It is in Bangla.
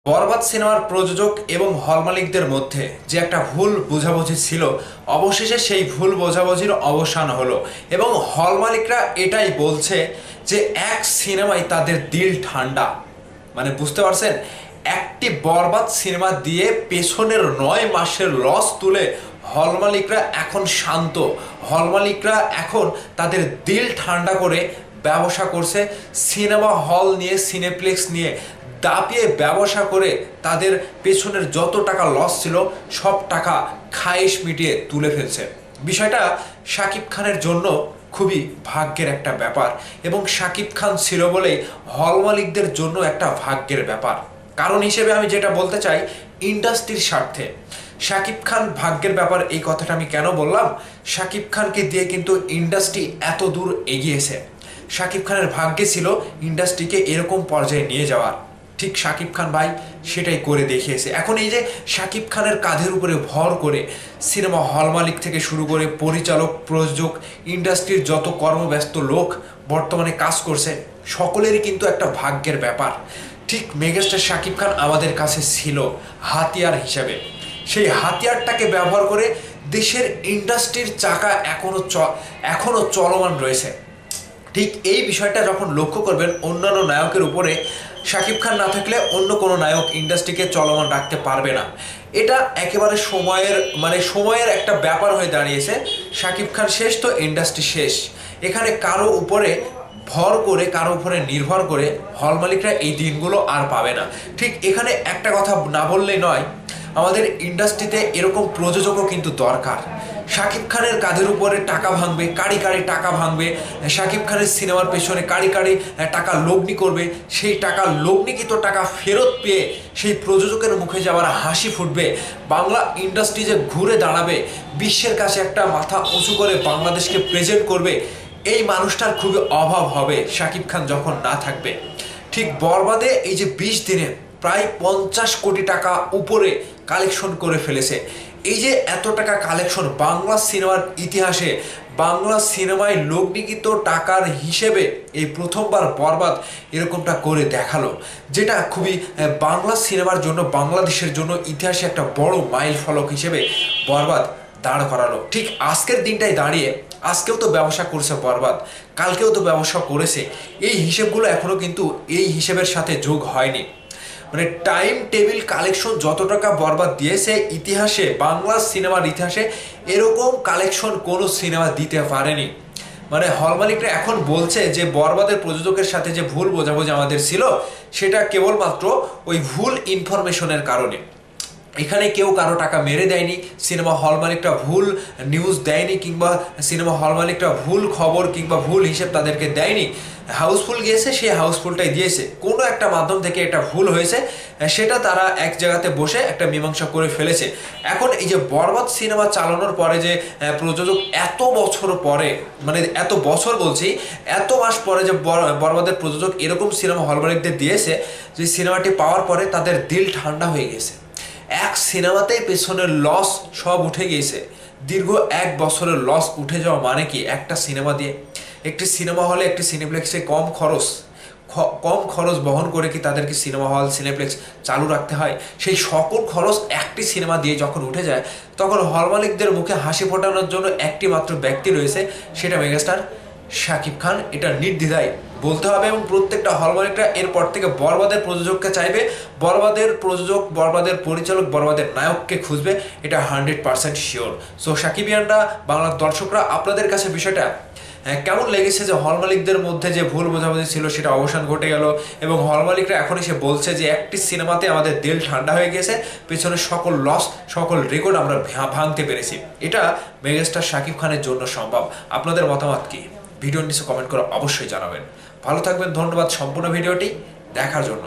বরবাদ সিনেমার প্রযোজক এবং হল মালিকদের মধ্যে যে একটা ভুল বোঝাবুঝি ছিল, অবশেষে সেই ভুল বোঝাবুঝির অবসান হলো এবং হল মালিকরা এটাই বলছে যে এক সিনেমায় তাদের দিল ঠান্ডা। মানে বুঝতে পারছেন, একটি বরবাদ সিনেমা দিয়ে পেছনের ৯ মাসের লস তুলে হল মালিকরা এখন শান্ত। হল মালিকরা এখন তাদের দিল ঠান্ডা করে ব্যবসা করছে, সিনেমা হল নিয়ে, সিনেপ্লেক্স নিয়ে দাপিয়ে ব্যবসা করে তাদের পেছনের যত টাকা লস ছিল সব টাকা খায়েশ মিটিয়ে তুলে ফেলছে। বিষয়টা শাকিব খানের জন্য খুবই ভাগ্যের একটা ব্যাপার এবং শাকিব খান ছিল বলেই হল মালিকদের জন্য একটা ভাগ্যের ব্যাপার। কারণ হিসেবে আমি যেটা বলতে চাই, ইন্ডাস্ট্রির স্বার্থে শাকিব খান ভাগ্যের ব্যাপার। এই কথাটা আমি কেন বললাম? শাকিব খানকে দিয়ে কিন্তু ইন্ডাস্ট্রি এত দূর এগিয়েছে। শাকিব খানের ভাগ্যে ছিল ইন্ডাস্ট্রিকে এরকম পর্যায়ে নিয়ে যাওয়ার। ঠিক শাকিব খান ভাই সেটাই করে দেখিয়েছে। এখন এই যে শাকিব খানের কাঁধের উপরে ভর করে সিনেমা হল মালিক থেকে শুরু করে পরিচালক, প্রযোজক, ইন্ডাস্ট্রির যত কর্মব্যস্ত লোক বর্তমানে কাজ করছে, সকলেরই কিন্তু একটা ভাগ্যের ব্যাপার। ঠিক মেগাস্টার শাকিব খান আমাদের কাছে ছিল হাতিয়ার হিসাবে। সেই হাতিয়ারটাকে ব্যবহার করে দেশের ইন্ডাস্ট্রির চাকা এখনো চলমান রয়েছে। ঠিক এই বিষয়টা যখন লক্ষ্য করবেন, অন্যান্য নায়কের উপরে শাকিব খান না থাকলে অন্য কোনো নায়ক ইন্ডাস্ট্রিকে চলমান রাখতে পারবে না। এটা একেবারে সময়ের একটা ব্যাপার হয়ে দাঁড়িয়েছে। শাকিব খান শেষ তো ইন্ডাস্ট্রি শেষ। এখানে কারো উপরে ভর করে, কারো উপরে নির্ভর করে হল মালিকরা এই দিনগুলো আর পাবে না। ঠিক এখানে একটা কথা না বললেই নয়, আমাদের ইন্ডাস্ট্রিতে এরকম প্রযোজকও কিন্তু দরকার। শাকিব খানের কাঁধের উপরে টাকা ভাঙবে, কাড়ি কাড়ি টাকা ভাঙবে, শাকিব খানের সিনেমার পেছনে কাড়ি কাড়ি টাকা লগ্নি করবে, সেই টাকা লগ্নিকৃত টাকা ফেরত পেয়ে সেই প্রযোজকের মুখে যাওয়ার হাসি ফুটবে, বাংলা ইন্ডাস্ট্রি যে ঘুরে দাঁড়াবে, বিশ্বের কাছে একটা মাথা উঁচু করে বাংলাদেশকে প্রেজেন্ট করবে, এই মানুষটার খুবই অভাব হবে শাকিব খান যখন না থাকবে। ঠিক বরবাদে এই যে ২০ দিনে প্রায় ৫০ কোটি টাকা উপরে কালেকশন করে ফেলেছে। এই যে এত টাকা কালেকশন বাংলা সিনেমার ইতিহাসে, বাংলা সিনেমায় লগ্নিকৃত টাকার হিসেবে এই প্রথমবার বরবাদ এরকমটা করে দেখালো, যেটা খুবই বাংলা সিনেমার জন্য, বাংলাদেশের জন্য ইতিহাসে একটা বড় মাইল ফলক হিসেবে বরবাদ দাঁড় করালো। ঠিক আজকের দিনটাই দাঁড়িয়ে আজকেও তো ব্যবসা করছে বরবাদ, কালকেও তো ব্যবসা করেছে। এই হিসেবগুলো এখনো কিন্তু এই হিসেবের সাথে যোগ হয়নি। মানে টাইম টেবিল কালেকশন যত টাকা বরবাদ দিয়েছে ইতিহাসে, বাংলা সিনেমার ইতিহাসে এরকম কালেকশন কোনো সিনেমা দিতে পারেনি। মানে হল মালিকরা এখন বলছে যে বরবাদের প্রযোজকের সাথে যে ভুল বোঝাবুঝি আমাদের ছিল, সেটা কেবলমাত্র ওই ভুল ইনফরমেশনের কারণে। এখানে কেউ কারো টাকা মেরে দেয়নি, সিনেমা হল মালিকটা ভুল নিউজ দেয়নি, কিংবা সিনেমা হল মালিকটা ভুল খবর কিংবা ভুল হিসেব তাদেরকে দেয়নি। হাউসফুল গিয়েছে, সেই হাউসফুলটাই দিয়েছে। কোনো একটা মাধ্যম থেকে এটা ভুল হয়েছে, সেটা তারা এক জায়গাতে বসে একটা মীমাংসা করে ফেলেছে। এখন এই যে বরবাদ সিনেমা চালানোর পরে যে প্রযোজক এত বছর পরে, মানে এত বছর বলছি, এত মাস পরে যে বরবাদের প্রযোজক এরকম সিনেমা হল মালিকদের দিয়েছে, যে সিনেমাটি পাওয়ার পরে তাদের দিল ঠান্ডা হয়ে গেছে। এক সিনেমাতেই পেছনের লস সব উঠে গিয়েছে। দীর্ঘ ১ বছরের লস উঠে যাওয়া মানে কি? একটা সিনেমা দিয়ে, একটি সিনেমা হলে, একটি সিনেপ্লেক্সে কম খরচ বহন করে কি তাদেরকে সিনেমা হল, সিনেপ্লেক্স চালু রাখতে হয়? সেই সকল খরচ একটি সিনেমা দিয়ে যখন উঠে যায়, তখন হল মালিকদের মুখে হাসি ফোটানোর জন্য একটি মাত্র ব্যক্তি রয়েছে, সেটা মেগাস্টার শাকিব খান। এটা নির্দ্বিধায় বলতে হবে এবং প্রত্যেকটা হল মালিকরা এরপর থেকে বরবাদের প্রযোজককে চাইবে, বরবাদের প্রযোজক, বরবাদের পরিচালক, বরবাদের নায়ককে খুঁজবে। এটা 100% শিওর। সো সাকিবিয়ানরা, বাংলার দর্শকরা, আপনাদের কাছে বিষয়টা কেমন লেগেছে যে হল মালিকদের মধ্যে যে ভুল বোঝাবুঝি ছিল সেটা অবসান ঘটে গেল এবং হল মালিকরা এখন এসে বলছে যে একটি সিনেমাতে আমাদের দিল ঠান্ডা হয়ে গেছে, পেছনে সকল লস, সকল রেকর্ড আমরা ভাঙতে পেরেছি। এটা মেগাস্টার শাকিব খানের জন্য সম্ভব। আপনাদের মতামত কি? ভিডিওর নিচে কমেন্ট করে অবশ্যই জানাবেন। ভালো থাকবেন, ধন্যবাদ সম্পূর্ণ ভিডিওটি দেখার জন্য।